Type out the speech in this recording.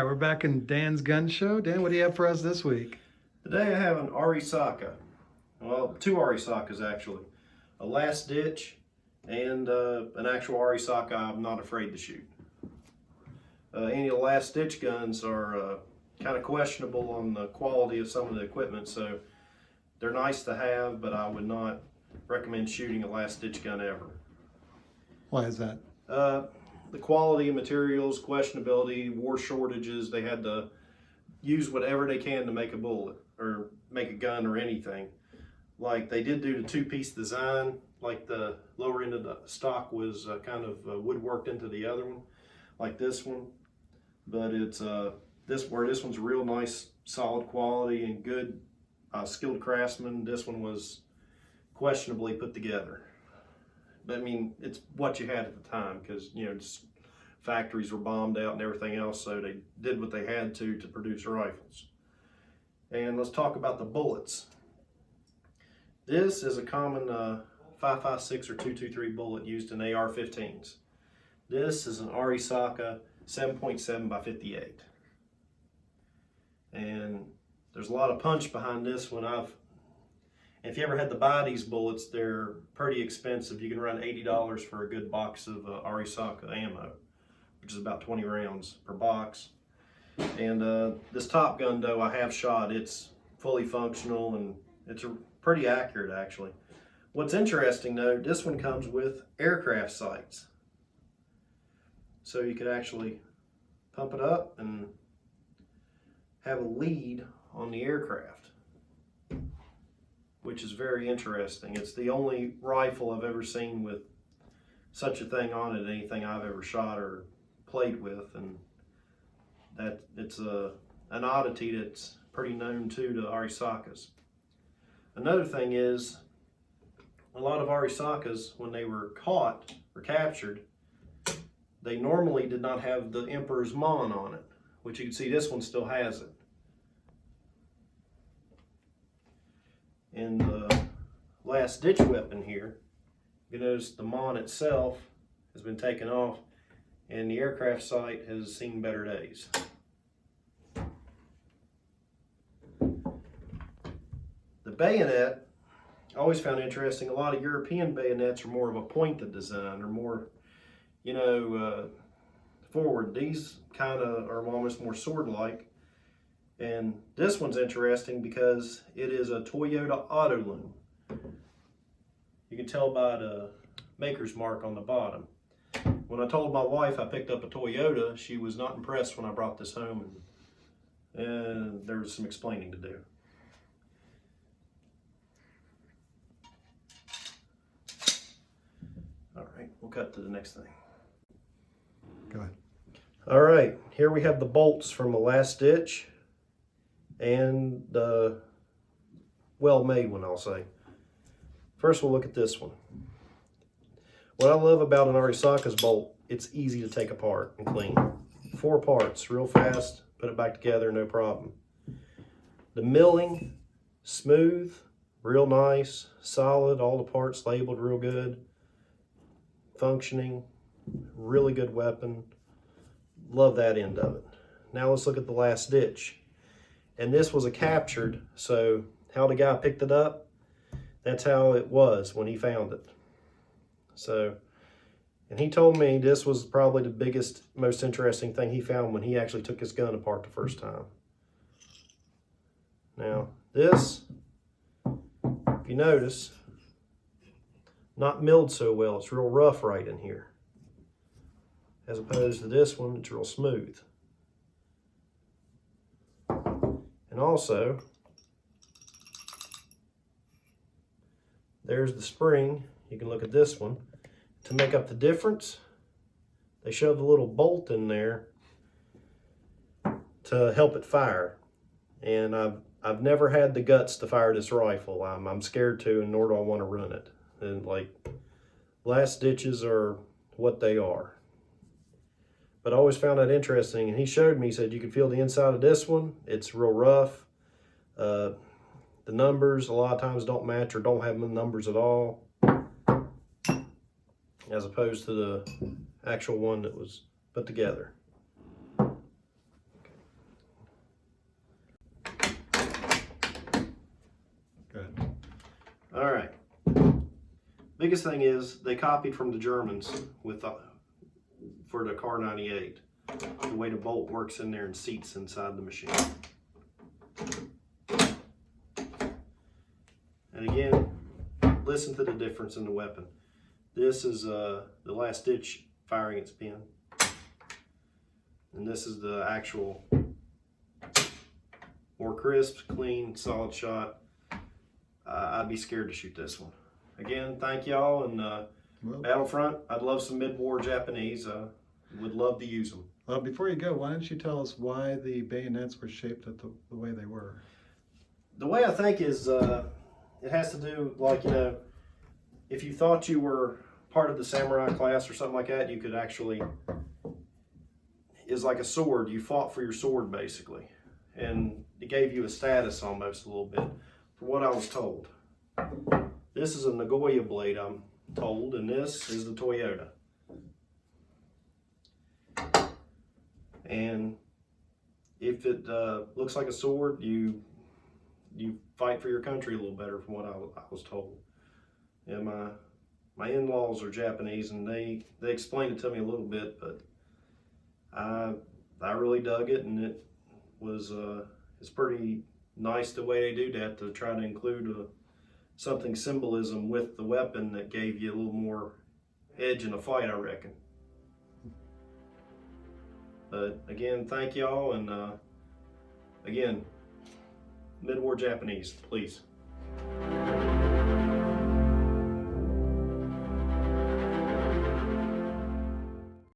right, we're back in Dan's Gun Show. Dan, what do you have for us this week? Today I have an Arisaka. Well, two Arisakas actually. A last ditch and an actual Arisaka I'm not afraid to shoot. Any of the last ditch guns are kind of questionable on the quality of some of the equipment, so they're nice to have, but I would not recommend shooting a last ditch gun ever. Why is that? The quality of materials, questionability, war shortages, they had to use whatever they can to make a bullet or make a gun or anything. Like they did do the two-piece design, like the lower end of the stock was kind of woodworked into the other one, like this one. But it's this one's real nice, solid quality and good skilled craftsman. This one was questionably put together. But I mean, it's what you had at the time because, you know, just factories were bombed out and everything else, so they did what they had to produce rifles. And let's talk about the bullets. This is a common 5.56 or 223 bullet used in AR-15s. This is an Arisaka 7.7 by 58. And there's a lot of punch behind this one. If you ever had to buy these bullets, they're pretty expensive. You can run $80 for a good box of Arisaka ammo, which is about 20 rounds per box. And this Top Gun, though, I have shot. It's fully functional and it's pretty accurate, actually. What's interesting, though, this one comes with aircraft sights. So you could actually pump it up and have a lead on the aircraft, which is very interesting. It's the only rifle I've ever seen with such a thing on it, anything I've ever shot or played with, and that it's an oddity that's pretty known to the Arisakas. Another thing is, a lot of Arisakas, when they were caught or captured, they normally did not have the Emperor's Mon on it, which you can see this one still has it. In the last ditch weapon here, you notice the Mon itself has been taken off and the aircraft sight has seen better days. The bayonet, I always found interesting. A lot of European bayonets are more of a pointed design, or more, you know, forward. These kind of are almost more sword-like. And this one's interesting because it is a Toyota Auto Loom. You can tell by the maker's mark on the bottom. When I told my wife I picked up a Toyota, she was not impressed when I brought this home, and there's some explaining to do. All right, we'll cut to the next thing. Go ahead. All right, here we have the bolts from the last ditch and the well-made one, I'll say. First, we'll look at this one. What I love about an Arisaka's bolt, it's easy to take apart and clean. 4 parts, real fast, put it back together, no problem. The milling, smooth, real nice, solid, all the parts labeled real good, functioning, really good weapon. Love that end of it. Now let's look at the last ditch. And this was a captured, so how the guy picked it up, that's how it was when he found it. So, and he told me this was probably the biggest, most interesting thing he found when he actually took his gun apart the first time. Now, this, if you notice, not milled so well. It's real rough right in here. As opposed to this one, it's real smooth. And also, there's the spring. You can look at this one. To make up the difference, they shoved a little bolt in there to help it fire. And I've never had the guts to fire this rifle. I'm scared to, and nor do I want to run it. And like, last ditches are what they are. But I always found that interesting, and he showed me, he said you can feel the inside of this one. It's real rough. The numbers a lot of times don't match or don't have numbers at all, as opposed to the actual one that was put together. Okay. Biggest thing is they copied from the Germans with for the Car 98, the way the bolt works in there and seats inside the machine. And again, listen to the difference in the weapon. This is the last ditch firing it's been, and this is the actual more crisp, clean, solid shot. I'd be scared to shoot this one. Again, thank y'all, and Battlefront, I'd love some mid-war Japanese. Would love to use them. Well, before you go, why don't you tell us why the bayonets were shaped the way they were? The way I think is, it has to do, like, you know, if you thought you were part of the samurai class or something like that, you could actually, is like a sword. You fought for your sword, basically. And it gave you a status almost a little bit, for what I was told. This is a Nagoya blade, I'm told, and this is the Toyota. And if it looks like a sword, you fight for your country a little better, from what I was told. And my in-laws are Japanese, and they explained it to me a little bit, but I really dug it, and it was it's pretty nice the way they do that, to try to include something symbolism with the weapon that gave you a little more edge in a fight, I reckon. But again, thank y'all, and again, mid-war Japanese, please.